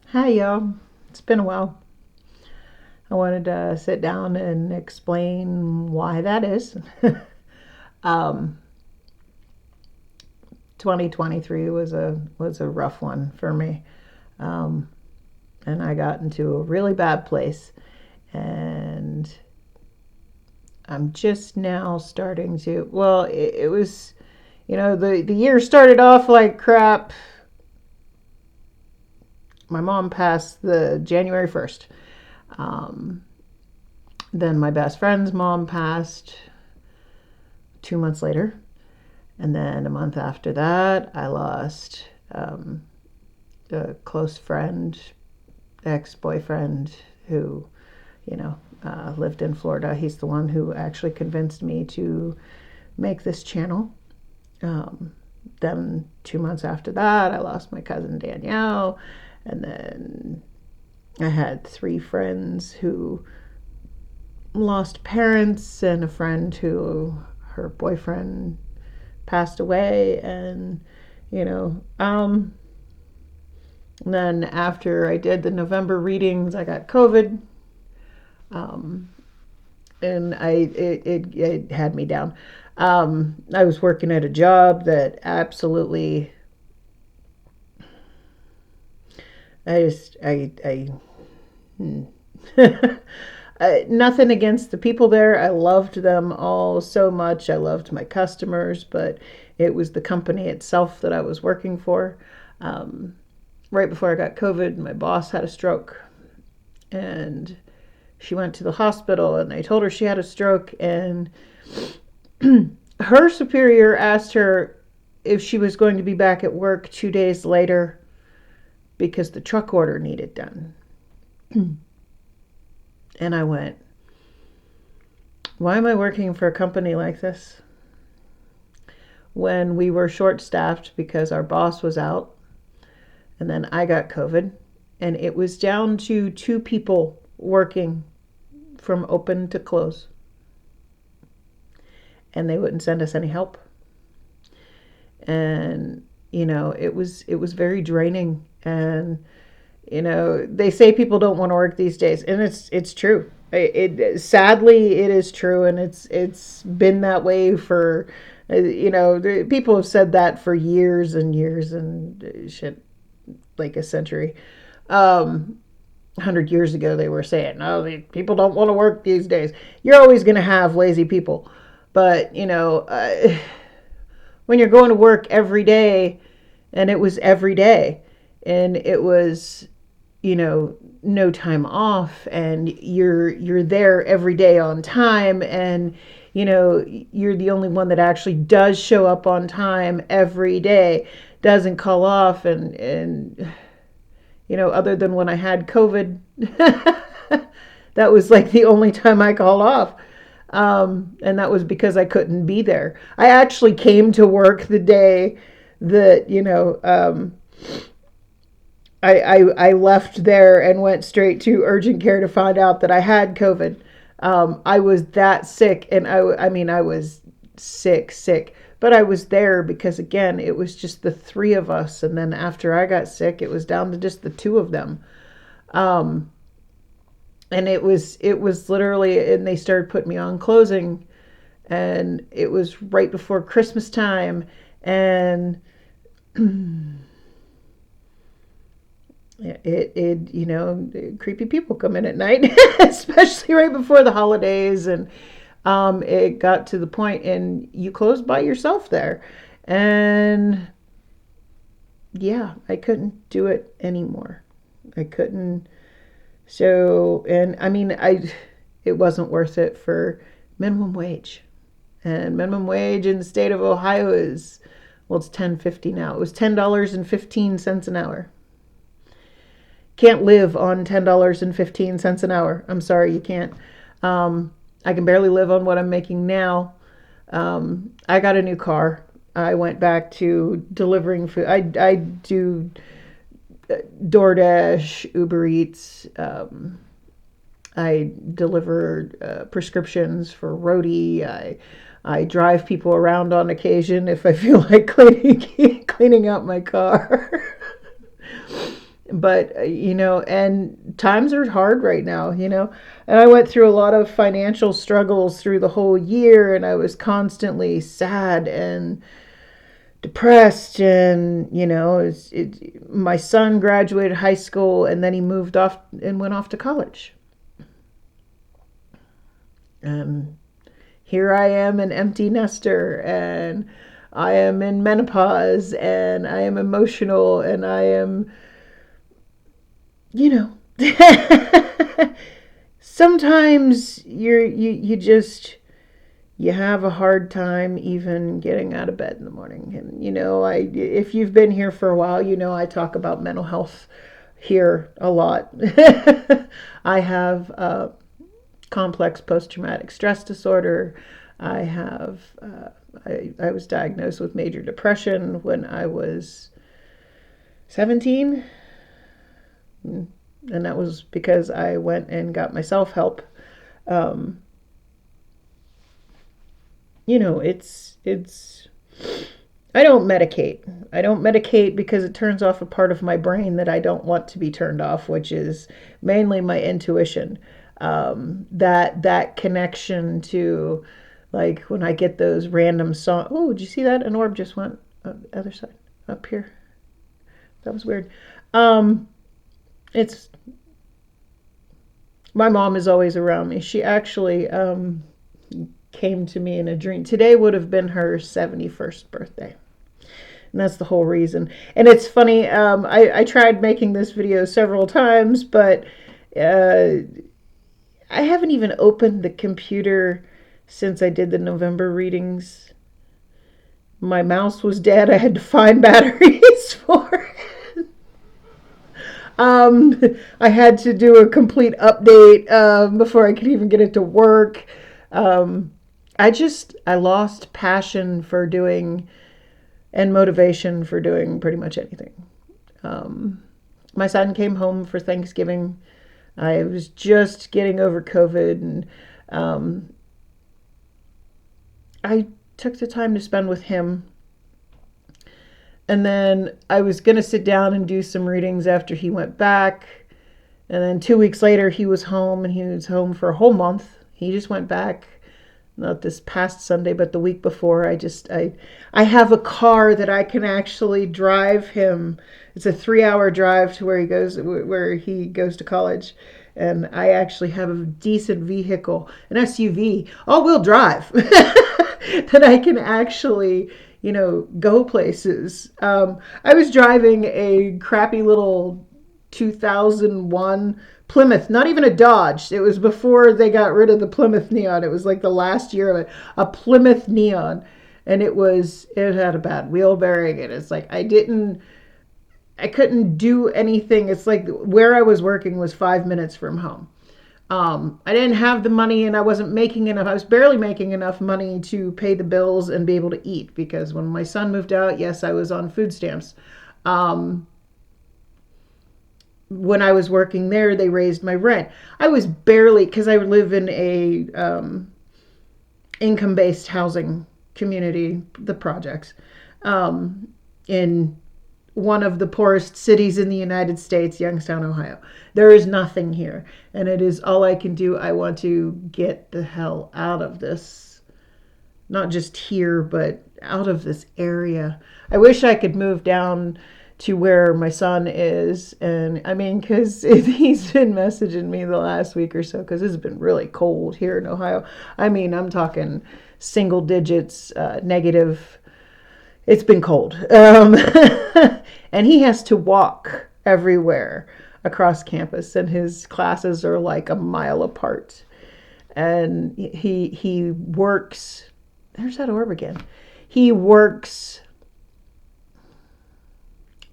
Hi, y'all. It's been a while. I wanted to sit down and explain why that is. um, 2023 was a rough one for me, um, and I got into a really bad place. And I'm just now starting to. Well, it was, the year started off like crap. My mom passed the January 1st. Um, then my best friend's mom passed 2 months later. And then a month after that, I lost a close friend, ex boyfriend who, lived in Florida. He's the one who actually convinced me to make this channel. Um, then 2 months after that, I lost my cousin Danielle. And then I had three friends who lost parents, and a friend who her boyfriend passed away. And you know um and then after I did the November readings, I got COVID. um and it had me down. I was working at a job that absolutely, I just I nothing against the people there. I loved them all so much. I loved my customers, but it was the company itself that I was working for. Um, right before I got COVID, my boss had a stroke, and she went to the hospital, and they told her she had a stroke. And her superior asked her if she was going to be back at work 2 days later because the truck order needed done. And I went, why am I working for a company like this when we were short staffed because our boss was out? And then I got COVID, and it was down to two people working from open to close, and they wouldn't send us any help. And it was very draining. And they say people don't want to work these days, and it's true. It sadly it is true, and it's been that way for, people have said that for years and years and shit, like a century. 100 years ago, they were saying, "No, people don't want to work these days." You're always going to have lazy people, but when you're going to work every day, and it was every day, and it was, no time off, and you're there every day on time, and you're the only one that actually does show up on time every day, doesn't call off. And other than when I had COVID, that was like the only time I called off. And that was because I couldn't be there. I actually came to work the day that, I left there and went straight to urgent care to find out that I had COVID. I was that sick, and I was sick, but I was there because, again, it was just the three of us. And then after I got sick, it was down to just the two of them. Um, and it was literally, and they started putting me on closing, and it was right before Christmas time. And creepy people come in at night, especially right before the holidays. And it got to the point, and you closed by yourself there. And yeah, I couldn't do it anymore. I couldn't. So, and it wasn't worth it for minimum wage. And minimum wage in the state of Ohio is, well, it's 10.50 now. It was $10.15 an hour. Can't live on $10.15 an hour. I'm sorry, you can't. I can barely live on what I'm making now. I got a new car. I went back to delivering food. I do DoorDash, Uber Eats. I deliver prescriptions for Rhodey. I drive people around on occasion if I feel like cleaning out my car. But, and times are hard right now, and I went through a lot of financial struggles through the whole year, and I was constantly sad and depressed. And, my son graduated high school, and then he moved off and went off to college. And here I am, an empty nester, and I am in menopause, and I am emotional, and I am, you know, sometimes you have a hard time even getting out of bed in the morning. And if you've been here for a while, I talk about mental health here a lot. I have complex post-traumatic stress disorder. I have I was diagnosed with major depression when I was 17, and that was because I went and got myself help. um, it's I don't medicate. I don't medicate because it turns off a part of my brain that I don't want to be turned off, which is mainly my intuition. That connection to, like, when I get those random songs. Oh, did you see that? An orb just went on the other side, up here. That was weird. It's My mom is always around me. She actually came to me in a dream. Today would have been her 71st birthday. And that's the whole reason. And it's funny, I tried making this video several times, but I haven't even opened the computer since I did the November readings. My mouse was dead. I had to find batteries for it. I had to do a complete update before I could even get it to work. I lost passion for doing and motivation for doing pretty much anything. My son came home for Thanksgiving. I was just getting over COVID, and I took the time to spend with him. And then I was going to sit down and do some readings after he went back. And then 2 weeks later, he was home, and he was home for a whole month. He just went back, not this past Sunday, but the week before. I have a car that I can actually drive him. It's a 3-hour drive to where he goes to college. And I actually have a decent vehicle, an SUV, all-wheel drive, that I can actually, go places. I was driving a crappy little 2001 Plymouth, not even a Dodge. It was before they got rid of the Plymouth Neon. It was like the last year of it, a Plymouth Neon. And it had a bad wheel bearing. And it's like, I couldn't do anything. It's like where I was working was 5 minutes from home. I didn't have the money, and I wasn't making enough. I was barely making enough money to pay the bills and be able to eat, because when my son moved out, yes, I was on food stamps. When I was working there, they raised my rent. I was barely, because I live in a income-based housing community, the projects, in one of the poorest cities in the United States, Youngstown, Ohio. There is nothing here, and it is all I can do. I want to get the hell out of this, not just here, but out of this area. I wish I could move down to where my son is, and because he's been messaging me the last week or so, because it's been really cold here in Ohio. I'm talking single digits, negative. It's been cold. And he has to walk everywhere across campus, and his classes are like a mile apart. And he works, there's that orb again. He works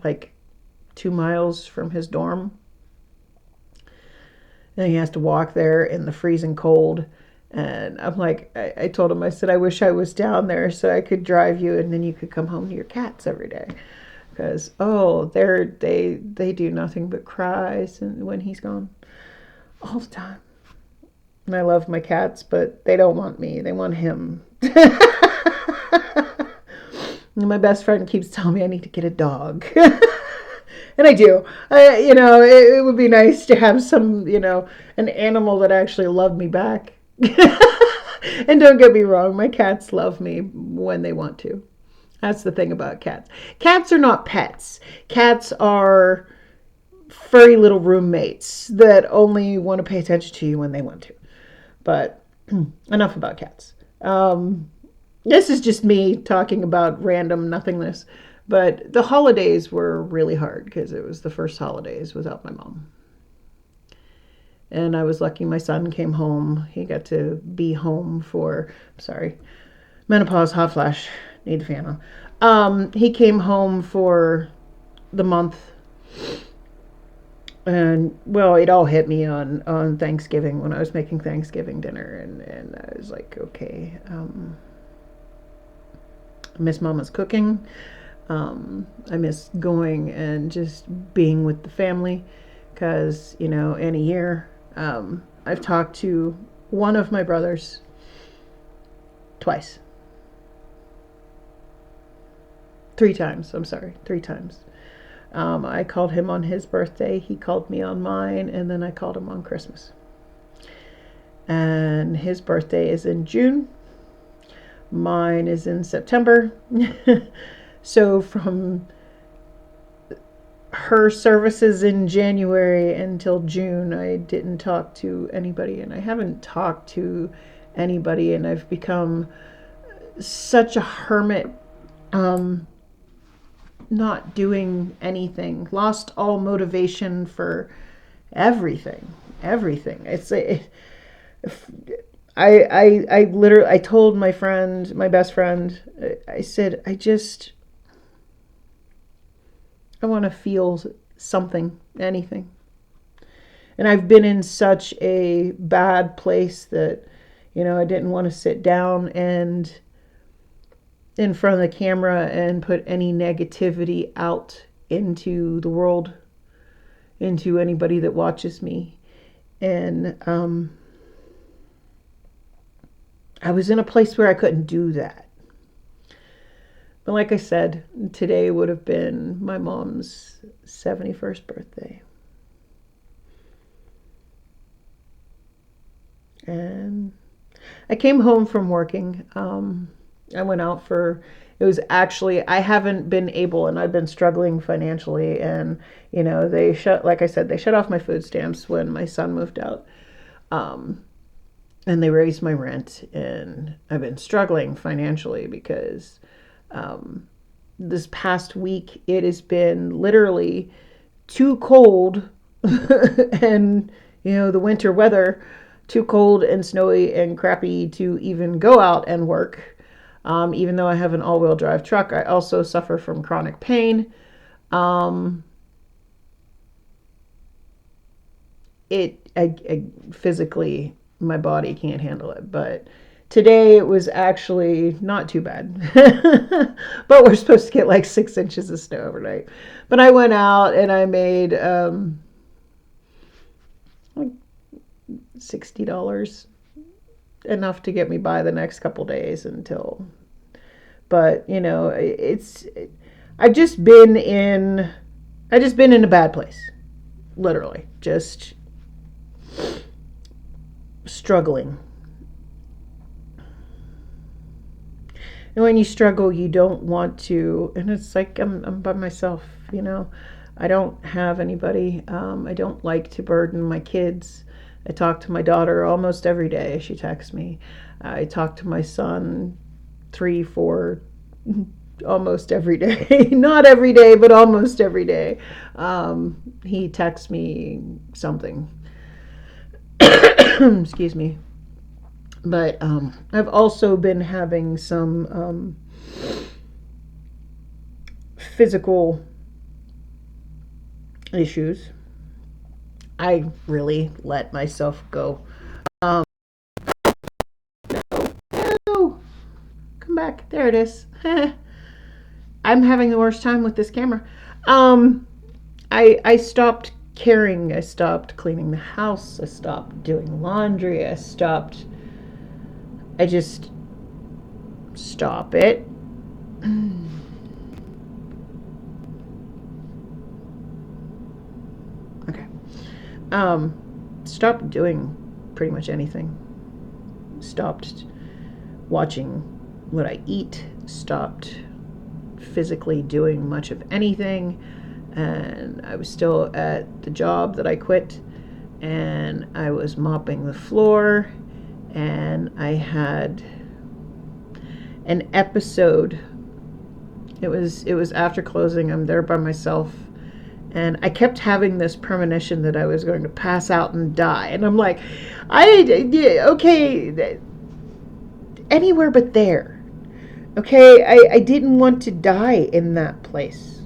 like 2 miles from his dorm. And he has to walk there in the freezing cold. And I'm like, I told him, I said, I wish I was down there so I could drive you, and then you could come home to your cats every day. Because, they do nothing but cry when he's gone. All the time. And I love my cats, but they don't want me. They want him. And my best friend keeps telling me I need to get a dog. And I do. It would be nice to have some, an animal that actually loved me back. And don't get me wrong, my cats love me when they want to. That's the thing about cats. Cats are not pets. Cats are furry little roommates that only want to pay attention to you when they want to. But enough about cats. This is just me talking about random nothingness. But the holidays were really hard because it was the first holidays without my mom. And I was lucky my son came home. He got to be home for, sorry, menopause, hot flash, need the fan on. He came home for the month. And, well, it all hit me on Thanksgiving when I was making Thanksgiving dinner. And I was like, okay, I miss Mama's cooking. I miss going and just being with the family because, in a year, I've talked to one of my brothers twice. 3 times. I'm sorry, 3 times. I called him on his birthday. He called me on mine, and then I called him on Christmas. And his birthday is in June. Mine is in September. So from her services in January until June, I didn't talk to anybody, and I haven't talked to anybody, and I've become such a hermit, not doing anything, lost all motivation for everything. I told my friend, my best friend, I said, I want to feel something, anything. And I've been in such a bad place that, I didn't want to sit down and in front of the camera and put any negativity out into the world, into anybody that watches me. And I was in a place where I couldn't do that. But like I said, today would have been my mom's 71st birthday. And I came home from working. I went out it was actually, I haven't been able, and I've been struggling financially. And, like I said, they shut off my food stamps when my son moved out. And they raised my rent. And I've been struggling financially because this past week it has been literally too cold and the winter weather, too cold and snowy and crappy to even go out and work. Even though I have an all-wheel drive truck, I also suffer from chronic pain. I physically, my body can't handle it, but today it was actually not too bad. But we're supposed to get like 6 inches of snow overnight. But I went out and I made like $60, enough to get me by the next couple days until. But I've just been in a bad place, literally, just struggling. And when you struggle, you don't want to, and it's like I'm by myself, I don't have anybody. I don't like to burden my kids. I talk to my daughter almost every day. She texts me. I talk to my son 3, 4, almost every day. Not every day, but almost every day. He texts me something. Excuse me. But I've also been having some physical issues. I really let myself go. No, come back. There it is. I'm having the worst time with this camera. I stopped caring. I stopped cleaning the house. I stopped doing laundry. I just stop it. Stopped doing pretty much anything. Stopped watching what I eat. Stopped physically doing much of anything. And I was still at the job that I quit, and I was mopping the floor, and I had an episode. It was after closing. I'm there by myself, and I kept having this premonition that I was going to pass out and die. And I'm like, okay, anywhere but there. Okay, I didn't want to die in that place.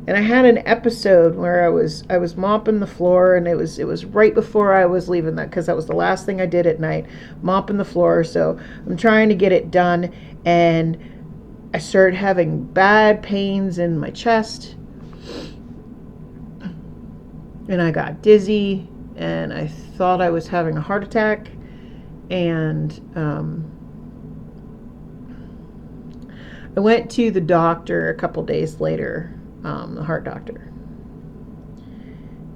And I had an episode where I was mopping the floor, and it was right before I was leaving, that because that was the last thing I did at night, mopping the floor. So I'm trying to get it done, and I started having bad pains in my chest, and I got dizzy, and I thought I was having a heart attack, and I went to the doctor a couple days later, the heart doctor,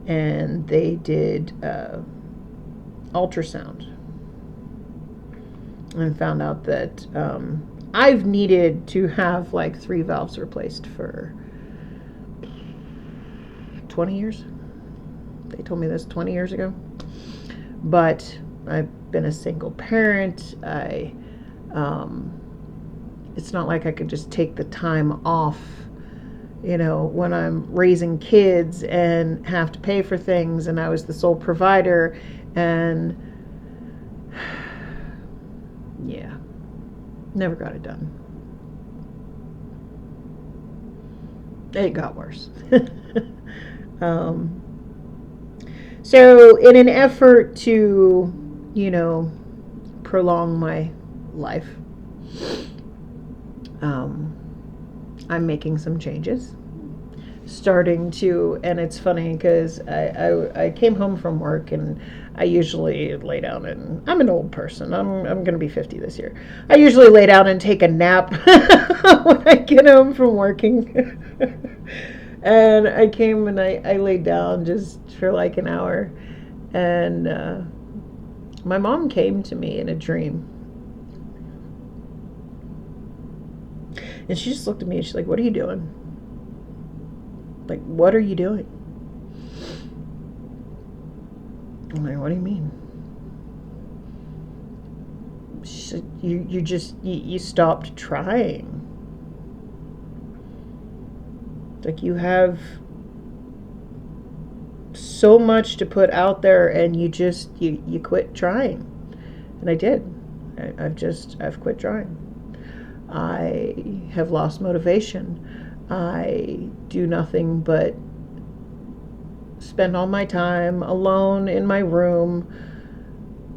and they did ultrasound and found out that I've needed to have like 3 valves replaced for 20 years. They told me this 20 years ago. But I've been a single parent. It's not like I could just take the time off, when I'm raising kids and have to pay for things, and I was the sole provider, and yeah, never got it done. It got worse. So in an effort to, prolong my life, I'm making some changes. Starting to, and it's funny because I came home from work, and I usually lay down, and I'm an old person. I'm going to be 50 this year. I usually lay down and take a nap when I get home from working. And I came and I laid down just for like an hour, and my mom came to me in a dream, and she just looked at me and she's like, "What are you doing? Like, what are you doing?" I'm like, "What do you mean?" She said, you stopped trying. Like, you have so much to put out there, and you quit trying. And I did. I've quit trying. I have lost motivation. I do nothing but spend all my time alone in my room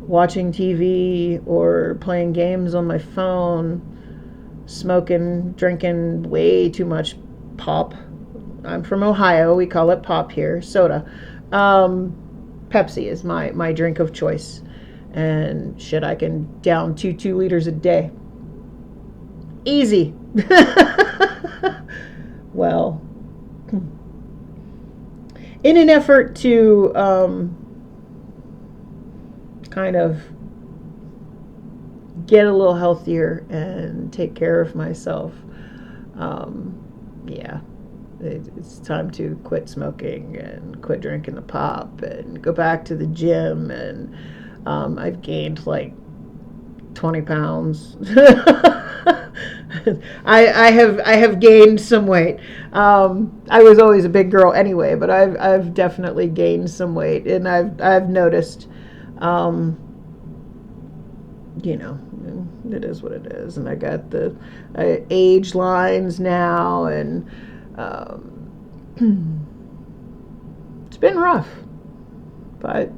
watching TV or playing games on my phone, smoking, drinking way too much pop. I'm from Ohio. We call it pop here. Soda. Pepsi is my drink of choice. And shit, I can down 2 liters a day. Easy. Well, in an effort to kind of get a little healthier and take care of myself, yeah, it's time to quit smoking and quit drinking the pop and go back to the gym. And I've gained like 20 pounds. I have gained some weight. I was always a big girl anyway, but I've definitely gained some weight, and I've noticed, it is what it is. And I got the age lines now, and it's been rough, but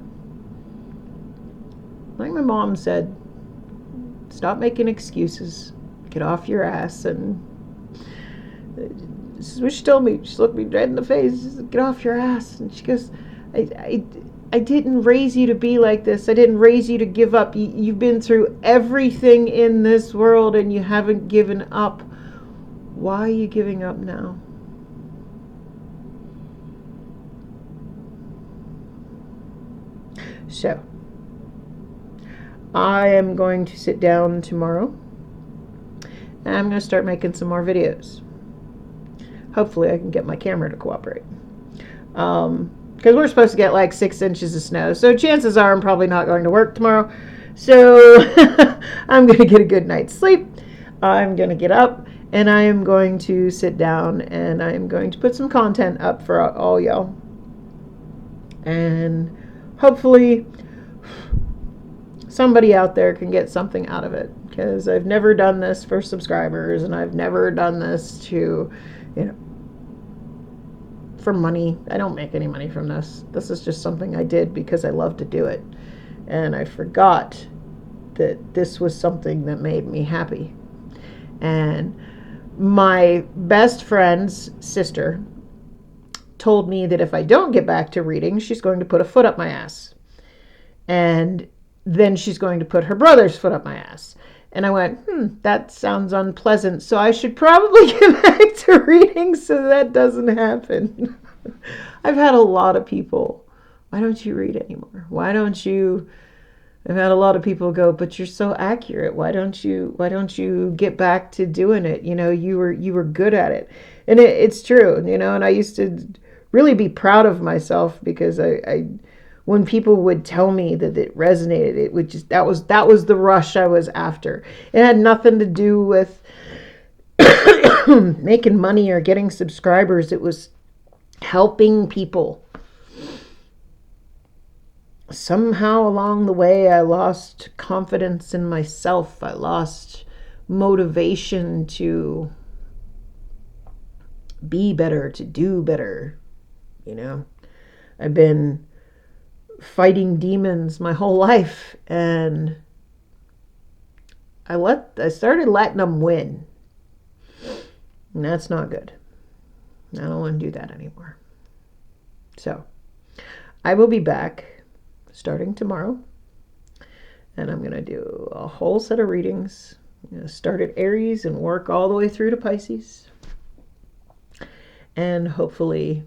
like my mom said, stop making excuses. Get off your ass. And this is what she told me. She looked me right in the face. She said, get off your ass. And she goes, I didn't raise you to be like this. I didn't raise you to give up. You've been through everything in this world, and you haven't given up. Why are you giving up now? So I am going to sit down tomorrow and I'm going to start making some more videos. Hopefully I can get my camera to cooperate. Because we're supposed to get like 6 inches of snow. So chances are I'm probably not going to work tomorrow. So I'm going to get a good night's sleep. I'm going to get up and I am going to sit down and I am going to put some content up for all y'all. And hopefully somebody out there can get something out of it. Because I've never done this for subscribers and I've never done this to, for money. I don't make any money from this. This is just something I did because I love to do it. And I forgot that this was something that made me happy. And my best friend's sister told me that if I don't get back to reading, she's going to put a foot up my ass. And then she's going to put her brother's foot up my ass. And I went, that sounds unpleasant. So I should probably get back to reading so that doesn't happen. I've had a lot of people, why don't you read anymore? Why don't you? I've had a lot of people go, but you're so accurate. Why don't you get back to doing it? You were good at it. And it's true, and I used to really be proud of myself because I when people would tell me that it resonated, it would just, that was the rush I was after. It had nothing to do with making money or getting subscribers. It was helping people. Somehow along the way, I lost confidence in myself. I lost motivation to be better, to do better. I've been fighting demons my whole life, and I started letting them win. And that's not good. I don't want to do that anymore. So I will be back starting tomorrow, and I'm going to do a whole set of readings. I'm going to start at Aries and work all the way through to Pisces, and hopefully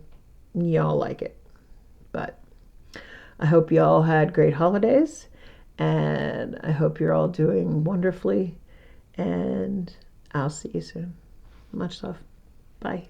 y'all like it. But I hope y'all had great holidays, and I hope you're all doing wonderfully, and I'll see you soon. Much love. Bye.